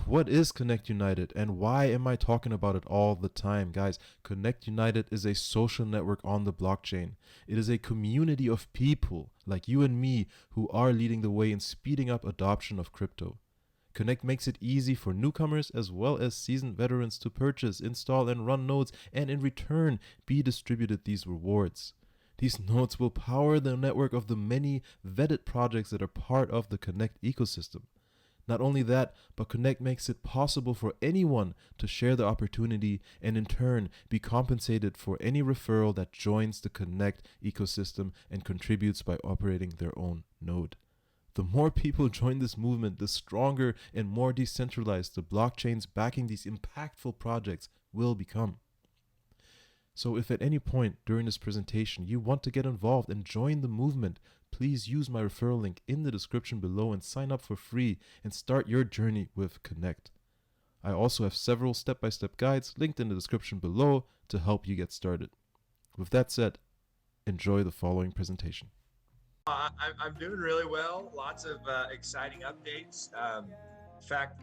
What is Connect United and why am I talking about it all the time? Guys, Connect United is a social network on the blockchain. It is a community of people like you and me who are leading the way in speeding up adoption of crypto. Connect makes it easy for newcomers as well as seasoned veterans to purchase, install, and run nodes, and in return, be distributed these rewards. These nodes will power the network of the many vetted projects that are part of the Connect ecosystem. Not only that, but Connect makes it possible for anyone to share the opportunity and in turn be compensated for any referral that joins the Connect ecosystem and contributes by operating their own node. The more people join this movement, the stronger and more decentralized the blockchains backing these impactful projects will become. So if at any point during this presentation you want to get involved and join the movement, please use my referral link in the description below and sign up for free and start your journey with Connect. I also have several step-by-step guides linked in the description below to help you get started. With that said, enjoy the following presentation. I'm doing really well. Lots of exciting updates. In fact,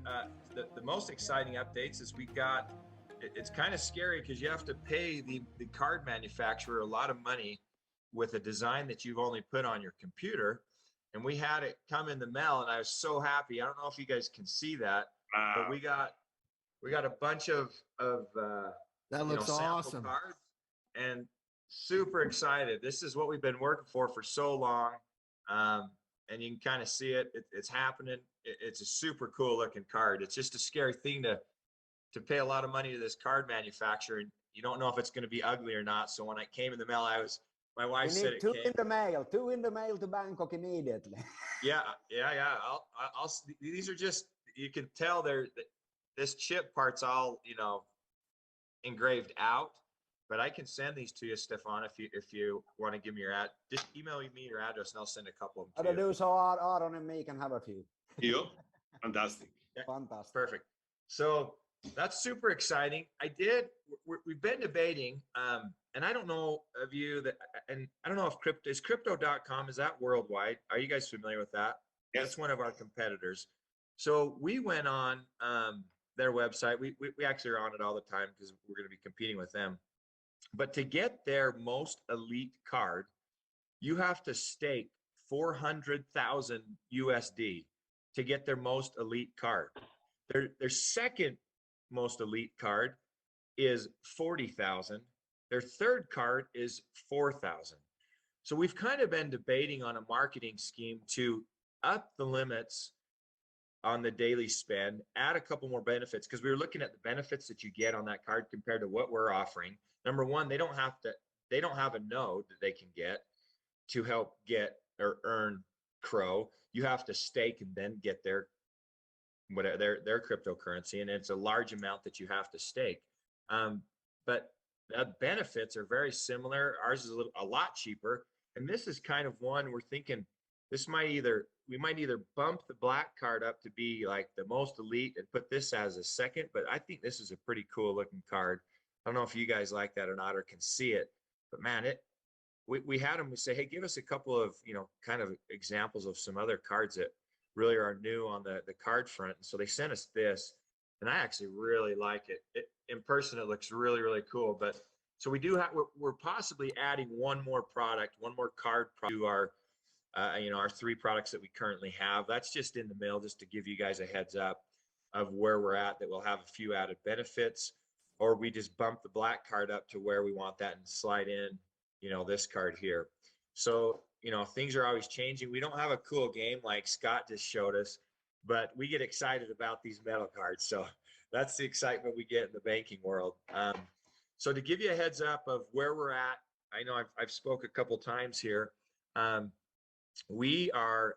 the most exciting updates is we got, it's kind of scary because you have to pay the card manufacturer a lot of money with a design that you've only put on your computer. And we had it come in the mail and I was so happy. I don't know if you guys can see that, but we got a bunch of that looks sample awesome. cards and super excited. This is what we've been working for so long. And you can kind of see it. It's happening. It's a super cool looking card. It's just a scary thing to pay a lot of money to this card manufacturer and you don't know if it's going to be ugly or not. So when I came in the mail, my wife said it two came in the mail, two in the mail to Bangkok immediately. Yeah. I'll these are just, you can tell this chip part's all, engraved out, but I can send these to you, Stefan, if you want to give me your just email me your address and I'll send a couple of them to you. Do so Aaron and me can have a few. Yep. Fantastic. Yeah. Fantastic. Perfect. So that's super exciting. We've been debating, and I don't know of you that, and I don't know if crypto.com, is that worldwide? Are you guys familiar with that? Yes. That's one of our competitors. So we went on their website. We actually are on it all the time because we're going to be competing with them. But to get their most elite card, you have to stake 400,000 USD to get their most elite card. Their second most elite card is 40,000. Their third card is 4,000. So we've kind of been debating on a marketing scheme to up the limits on the daily spend, add a couple more benefits, because we were looking at the benefits that you get on that card compared to what we're offering. Number one, they don't have a node that they can get to help get or earn Crow. You have to stake and then get their cryptocurrency, and it's a large amount that you have to stake. But the benefits are very similar. Ours is a lot cheaper, and this is kind of one we're thinking we might either bump the black card up to be like the most elite and put this as a second, but I think this is a pretty cool looking card. I don't know if you guys like that or not or can see it, but man, we had them, we say, hey, give us a couple of, kind of examples of some other cards that really are new on the card front. And so they sent us this, and I actually really like it. In person, it looks really, really cool. But so we're possibly adding one more product, one more card to our three products that we currently have. That's just in the mail, just to give you guys a heads up of where we're at, that we'll have a few added benefits, or we just bump the black card up to where we want that and slide in, this card here. So, things are always changing. We don't have a cool game like Scott just showed us, but we get excited about these metal cards. So that's the excitement we get in the banking world. So to give you a heads up of where we're at, I know I've spoke a couple times here. We are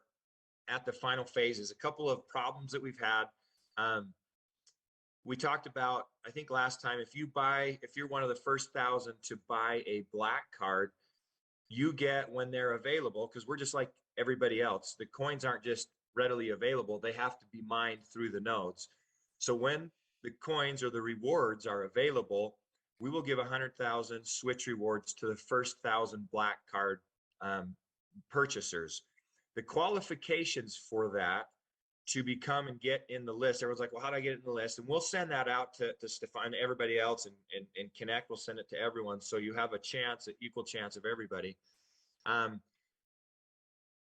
at the final phases. A couple of problems that we've had. We talked about, I think last time, if you're one of the first 1,000 to buy a black card, you get, when they're available, because we're just like everybody else, the coins aren't just readily available, they have to be mined through the nodes. So when the coins or the rewards are available, we will give 100,000 switch rewards to the first 1,000 black card purchasers. The qualifications for that to become and get in the list. Everyone's like, well, how do I get in the list? And we'll send that out to Stefan and everybody else, and Connect will send it to everyone. So you have a chance, an equal chance of everybody.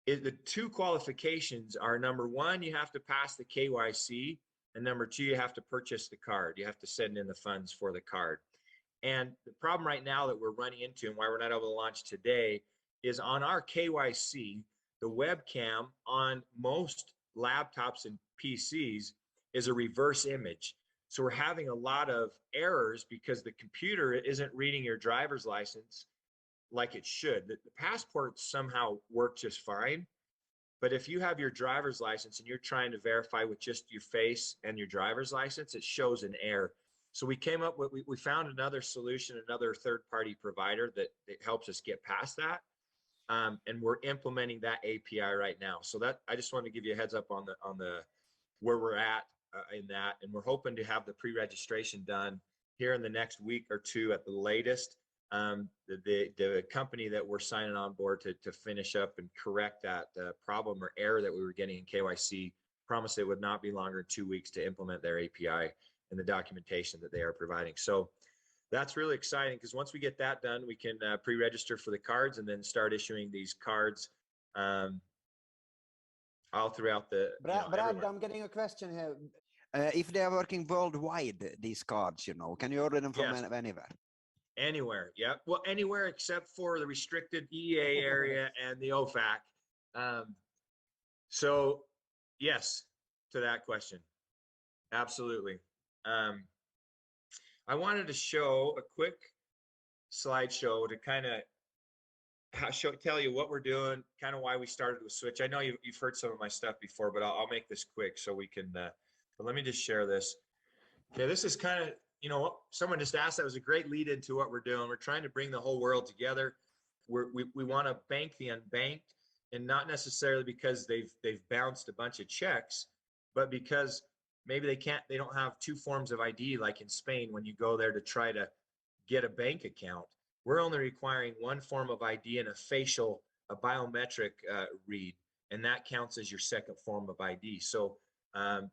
The two qualifications are, number one, you have to pass the KYC, and number two, you have to purchase the card. You have to send in the funds for the card. And the problem right now that we're running into, and why we're not able to launch today, is on our KYC, the webcam on most laptops and PCs is a reverse image. So we're having a lot of errors because the computer isn't reading your driver's license like it should. The passports somehow work just fine. But if you have your driver's license and you're trying to verify with just your face and your driver's license, it shows an error. So we came up with, we found another solution, another third-party provider that helps us get past that. And we're implementing that API right now. So that, I just wanted to give you a heads up on the where we're at in that. And we're hoping to have the pre-registration done here in the next week or two at the latest. The company that we're signing on board to finish up and correct that problem or error that we were getting in KYC promised it would not be longer than 2 weeks to implement their API and the documentation that they are providing. So that's really exciting, because once we get that done, we can pre-register for the cards and then start issuing these cards all throughout the. Brad, I'm getting a question here. If they are working worldwide, these cards, can you order them from anywhere? Anywhere, yeah. Well, anywhere except for the restricted EEA area and the OFAC. So, yes, to that question, absolutely. I wanted to show a quick slideshow to kind of tell you what we're doing, kind of why we started with Switch. I know you've heard some of my stuff before, but I'll make this quick so we can. But let me just share this. Okay, this is kind of. Someone just asked, that was a great lead into what we're doing. We're trying to bring the whole world together. We want to bank the unbanked, and not necessarily because they've bounced a bunch of checks, but because maybe they don't have two forms of ID like in Spain when you go there to try to get a bank account. We're only requiring one form of ID and a biometric read, and that counts as your second form of ID. So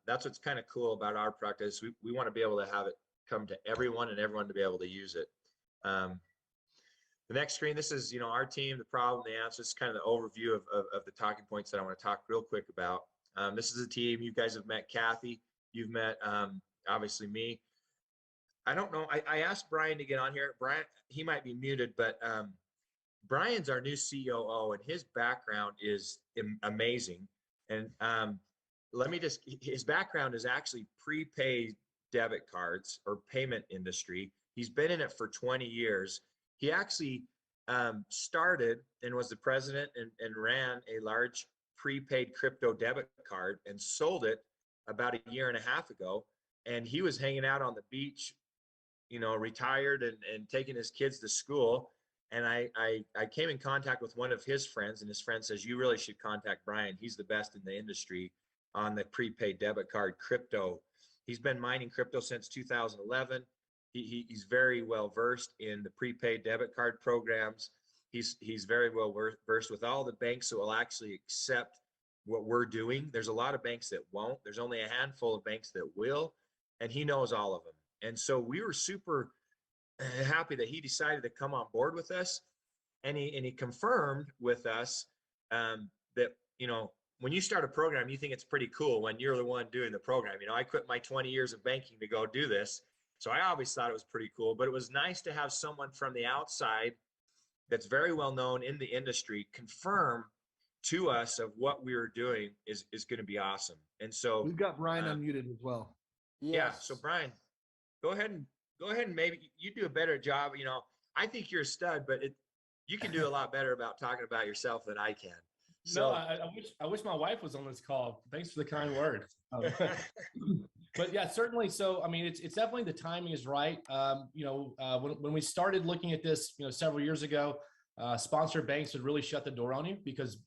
that's what's kind of cool about our practice. We want to be able to have it come to everyone and everyone to be able to use it. The next screen, this is, our team, the problem, the answer. This is kind of the overview of the talking points that I want to talk real quick about. This is a team. You guys have met Kathy. You've met, obviously, me. I don't know. I asked Brian to get on here. Brian, he might be muted, but Brian's our new COO, and his background is amazing. And his background is actually prepaid debit cards or payment industry. He's been in it for 20 years. He actually started and was the president and ran a large prepaid crypto debit card and sold it about a year and a half ago. And he was hanging out on the beach, retired and taking his kids to school. And I came in contact with one of his friends, and his friend says, you really should contact Brian. He's the best in the industry on the prepaid debit card crypto. He's been mining crypto since 2011. He's very well versed in the prepaid debit card programs. He's very well versed with all the banks that will actually accept what we're doing. There's a lot of banks that won't. There's only a handful of banks that will, and he knows all of them. And so we were super happy that he decided to come on board with us, and he confirmed with us that when you start a program, you think it's pretty cool when you're the one doing the program. I quit my 20 years of banking to go do this. So I always thought it was pretty cool, but it was nice to have someone from the outside that's very well known in the industry confirm to us of what we were doing is going to be awesome. And so we've got Brian unmuted as well. Yes. Yeah. So Brian, go ahead and maybe you do a better job. I think you're a stud, but you can do a lot better about talking about yourself than I can. So, no, I wish my wife was on this call. Thanks for the kind words. But yeah, certainly. So, I mean, it's definitely the timing is right. When we started looking at this, several years ago, sponsored banks would really shut the door on you because,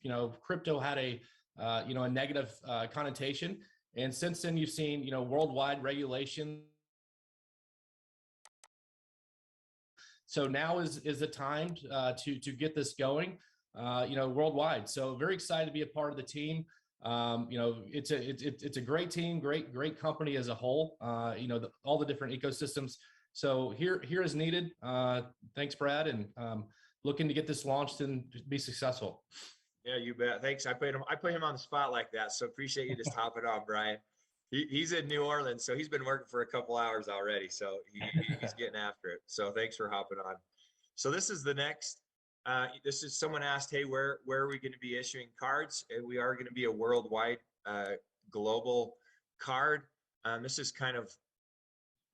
crypto had a negative connotation. And since then you've seen, worldwide regulation. So now is the time to get this going. Worldwide. So very excited to be a part of the team. It's a great team, great company as a whole. All the different ecosystems. So here is needed. Thanks, Brad, and looking to get this launched and be successful. Yeah, you bet. Thanks. I put him on the spot like that. So appreciate you just hopping on, Brian. He's in New Orleans, so he's been working for a couple hours already. So he's getting after it. So thanks for hopping on. So this is the next. This is someone asked, hey, where are we going to be issuing cards? And we are going to be a worldwide, global card. This is kind of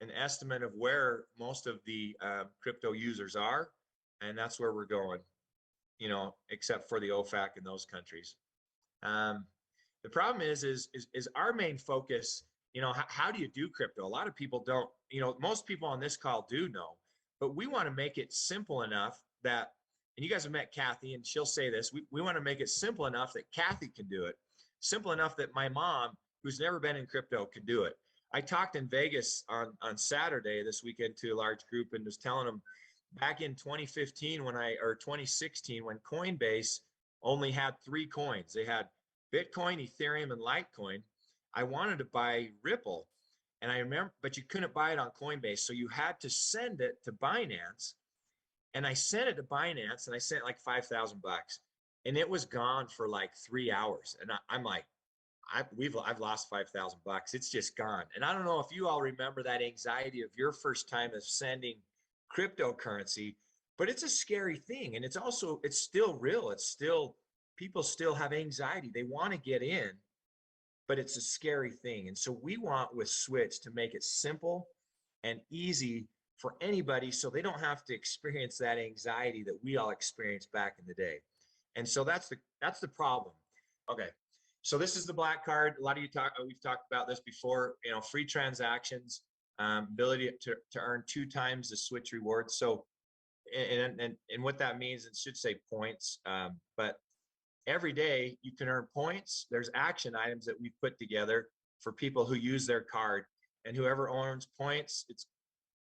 an estimate of where most of the crypto users are, and that's where we're going. Except for the OFAC in those countries. The problem is our main focus. How do you do crypto? A lot of people don't. Most people on this call do know, but we want to make it simple enough that. And you guys have met Kathy, and she'll say this. We want to make it simple enough that Kathy can do it. Simple enough that my mom, who's never been in crypto, can do it. I talked in Vegas on Saturday this weekend to a large group and was telling them back in 2015 or 2016 when Coinbase only had 3 coins. They had Bitcoin, Ethereum, and Litecoin. I wanted to buy Ripple, and I remember, but you couldn't buy it on Coinbase, so you had to send it to Binance. And I sent it to Binance, and I sent like $5,000, and it was gone for like 3 hours. And I'm like, I've lost $5,000. It's just gone. And I don't know if you all remember that anxiety of your first time of sending cryptocurrency, but it's a scary thing. And it's still real. People still have anxiety. They want to get in, but it's a scary thing. And so we want with Switch to make it simple and easy for anybody, so they don't have to experience that anxiety that we all experienced back in the day. And so that's the problem. Okay, so this is the black card. A lot of we've talked about this before. Free transactions, ability to earn 2 times the Switch rewards. So, and what that means, it should say points, but every day you can earn points. There's action items that we've put together for people who use their card, and whoever earns points,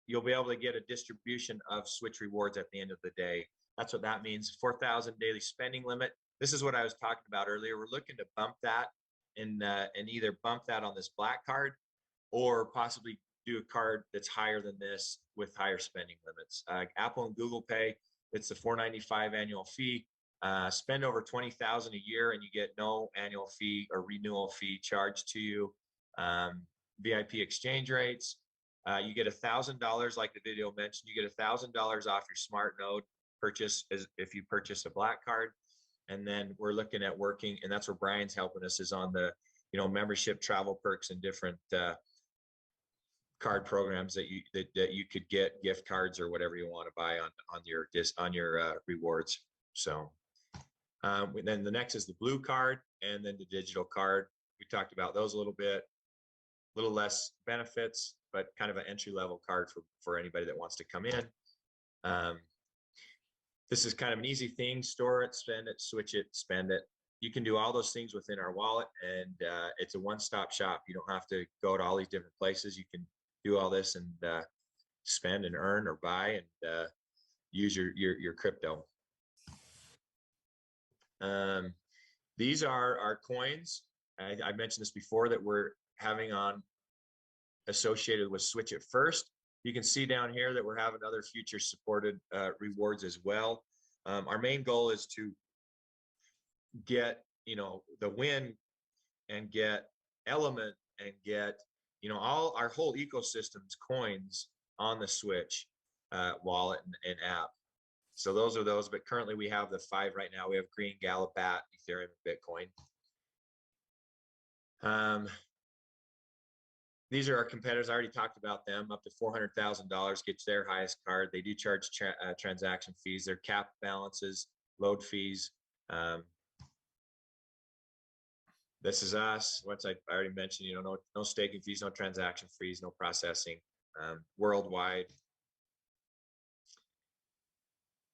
you'll be able to get a distribution of Switch rewards at the end of the day. That's what that means. 4,000 daily spending limit. This is what I was talking about earlier. We're looking to bump that and either bump that on this black card or possibly do a card that's higher than this with higher spending limits. Apple and Google Pay, it's a $4.95 annual fee. Spend over $20,000 a year and you get no annual fee or renewal fee charged to you. VIP exchange rates. You get $1,000, like the video mentioned. You get $1,000 off your smart node purchase if you purchase a black card. And then we're looking at working, and that's where Brian's helping us, is on the membership, travel perks, and different card programs that you could get, gift cards or whatever you want to buy on your rewards. So then the next is the blue card, and then the digital card. We talked about those a little bit. A little less benefits, but kind of an entry-level card for anybody that wants to come in. This is kind of an easy thing. Store it, spend it, switch it, spend it. You can do all those things within our wallet, and it's a one-stop shop. You don't have to go to all these different places. You can do all this and spend and earn or buy and use your crypto. These are our coins. I mentioned this before that we're having on associated with Switch It First. You can see down here that we're having other future supported rewards as well. Our main goal is to get the win and get Element and get all our whole ecosystem's coins on the Switch wallet and app. So those are those, but currently we have the 5 right now. We have Green, Gala, BAT, Ethereum, and Bitcoin. These are our competitors. I already talked about them. Up to $400,000 gets their highest card. They do charge transaction fees. Their cap balances, load fees. This is us. Once I already mentioned, no staking fees, no transaction fees, no processing, worldwide.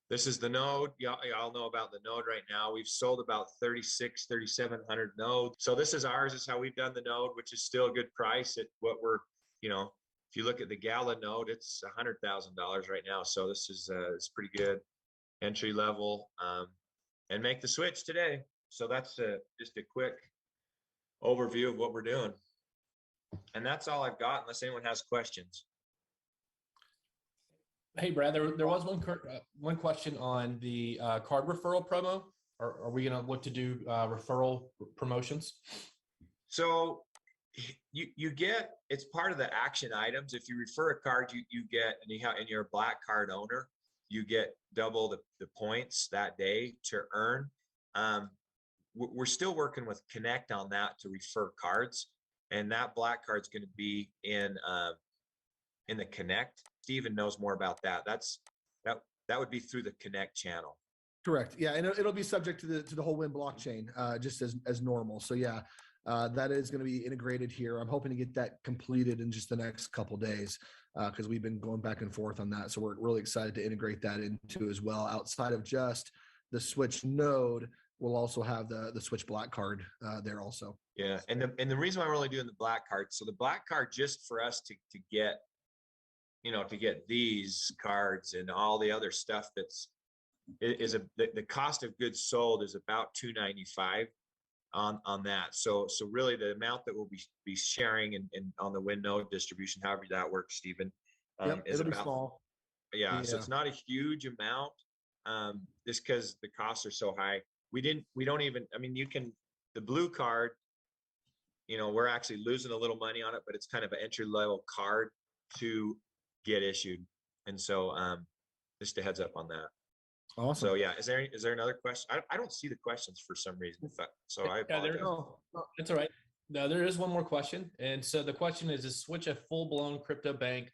This is the node. Y'all know about the node right now. We've sold about 3,700 nodes. So this is ours. This is how we've done the node, which is still a good price at what we're, if you look at the Gala node, it's $100,000 right now. So this is it's pretty good entry level, and make the switch today. So that's just a quick overview of what we're doing. And that's all I've got, unless anyone has questions. Hey, Brad, there was one question on the card referral promo. Are we going to look to do referral promotions? So you get, it's part of the action items. If you refer a card, you get, and you're a black card owner, you get double the points that day to earn. We're still working with Connect on that to refer cards, and that black card's going to be in the Connect. Steven knows more about that. That would be through the Connect channel. Correct. Yeah, and it'll be subject to the whole Win blockchain, just as normal. So yeah, that is going to be integrated here. I'm hoping to get that completed in just the next couple days, because we've been going back and forth on that. So we're really excited to integrate that into as well. Outside of just the Switch node, we'll also have the Switch black card there also. Yeah, and the reason why we're only doing the black card, so the black card just for us to get, to get these cards and all the other stuff the cost of goods sold is about $295 on that. So really the amount that we'll be sharing and on the Win node distribution, however that works, Stephen, is it'll about be small. Yeah, so it's not a huge amount, just because the costs are so high. We don't even, the blue card, we're actually losing a little money on it, but it's kind of an entry level card to get issued. And so just a heads up on that. Awesome. So yeah, is there another question? I don't see the questions for some reason. So I apologize. That's all right. No, there is one more question. And so the question is Switch a full-blown crypto bank?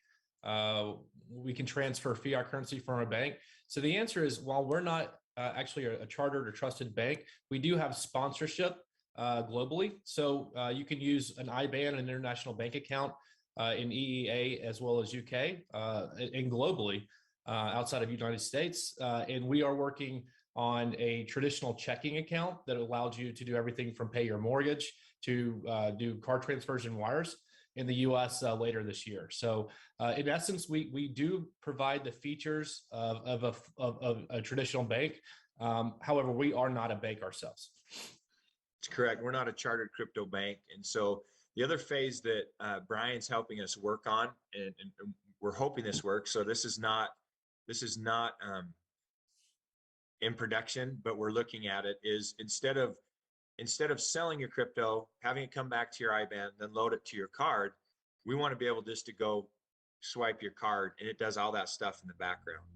We can transfer fiat currency from a bank. So the answer is, while we're not actually a chartered or trusted bank, we do have sponsorship globally. So you can use an IBAN, an international bank account in EEA as well as UK and globally outside of United States. And we are working on a traditional checking account that allows you to do everything from pay your mortgage to do card transfers and wires in the US later this year. So in essence, we do provide the features of a traditional bank. However, we are not a bank ourselves. It's correct. We're not a chartered crypto bank. And so the other phase that Brian's helping us work on, and we're hoping this works. So this is not in production, but we're looking at it, is instead of selling your crypto, having it come back to your IBAN, then load it to your card, we want to be able just to go swipe your card and it does all that stuff in the background.